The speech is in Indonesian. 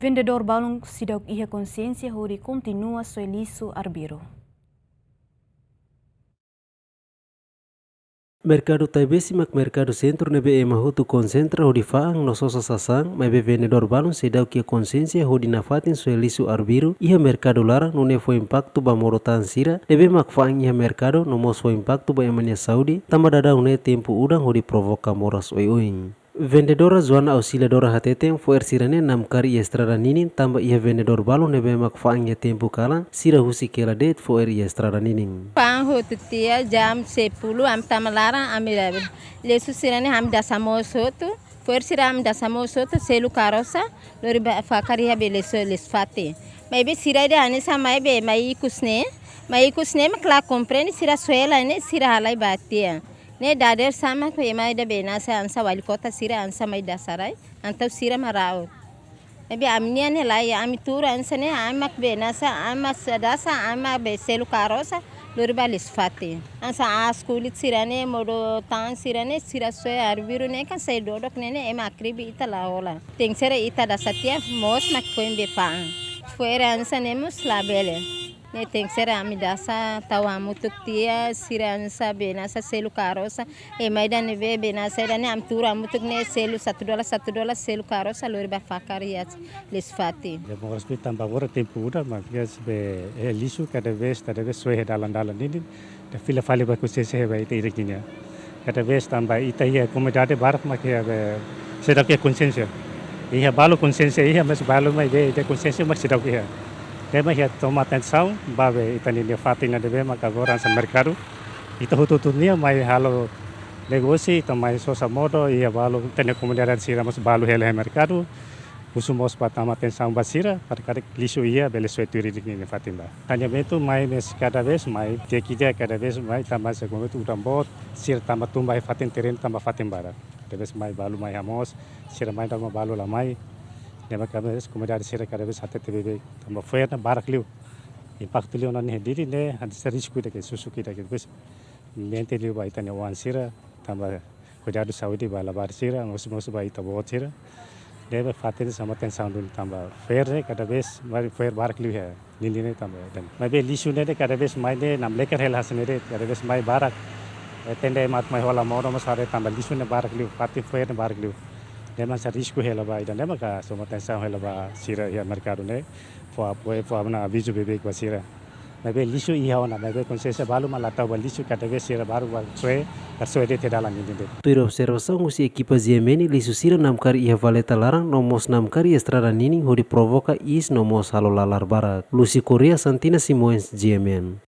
Vendedor balão sidauk iha consciência hori continua sua liso arbiro. Mercado Taibesimak Mercado Centro nebe mahutu concentra hodi faang no sosa sasang mebe vendedor balon sedau kia consciência hodi nafatin sua lisu arbiro iha mercado larang no nefo impacto ba morotan sira nebe mak faang iha mercado no mos fo impacto ba emania Saudi tamba dadau ne tempo udang hodi provoka moras oi. Vendedora Zuana auxiliadora hateteng fo sirane nam kari estrada ninin tamba iha vendedor balon nebe mak faang ia tempo kalang sira husi kela det fo estrada ninin. Pang tia jam 10 am tamalara amirabe. Lesu sirane ham dasamo soto. For siram dasamo soto selu karosa lori ba fakari habe leso lesfate. Maybe sirade anisa maybe mai kusne makla comprende sira suela ne sira halai batia. Ne dader sama ko mai da benasa ansa wali kota sira ansa mai dasarai antau sira marao. Maybe amnia ne lai amitura ansa ne amak benasa amas dasa ama be selu karosa lori ba lesfate. Ansa askulit sirane modo tan sirane sira soe arbiro ne kan sai dodok nene ema akribi ita laola. Ting sera ita dasatia mos mak koin be paan. Fuera ansa nemos labele. Ne tem sera amidasa tawa mutuk tia siransa benasa selu karosa e maida neve benasa dane amtura mutuk ne selu $1 selu karosa lori ba fakariat lesfati. Ya mau resmi tambah ora tempo udah makanya be lisu kada vez soe dalan-dalan ini da fila fale ba kusese ba ite irikinya. Kada vez tambah ita ia comunidade barat makanya be sedang ke konsensia. Ia balu konsensia ia mas balu mai be ite konsensia mas sedang ia. Tema ia toma atenção babe ita ni fatina debe maka agora sa mercado. Ita hututunia mai halo negosi tamai sosa modo ia balu tene comunidade sira mas balu hele mercado. Usumos patama atenção basira para cada lisu ia bele sueturi ni fatimba. Tanya betu mai mes cada vez mai dia cada vez mai tambah segundo tu tambot sir tambah tumbai fatin teren tambah fatimbara. Debes mai balu mai hamos sir mai tambah balu lamai. Nema kames comunidade sira cada vez hate tebe tambah foi na barak liu. Impacto liu na ni diri ne hadis risco de que susu kita que depois mente liu ba itanya wan sira tambah cuidado saúde ba labar sira ngos ba ita bot sira. Deve fatin sama atenção dulu tambah fair cada vez mais fair barak liu है नीली ने tambah dan मैं भी lisu ने cada vez mai ne nam lekar hel hasne de cada vez mai barak tende mat mai hola moro mas are tambah lisu ne barak liu fatin fair ne barak liu Nema sa risco hela ba dan nema ka sama atenção hela ba sira ya mercado ne fo abna aviso bebe ko sira Maybe lisu iha ona maybe consciência balu malata ba lisu cada vez sira baru ba soe de dalan ini de. Tuir observação usi equipa Ziemeni lisu sira namkari iha valeta larang nomos namkari estrada nini hodi provoka is nomos halo lalar barak. Lucy Korea Santina Simoens Ziemen.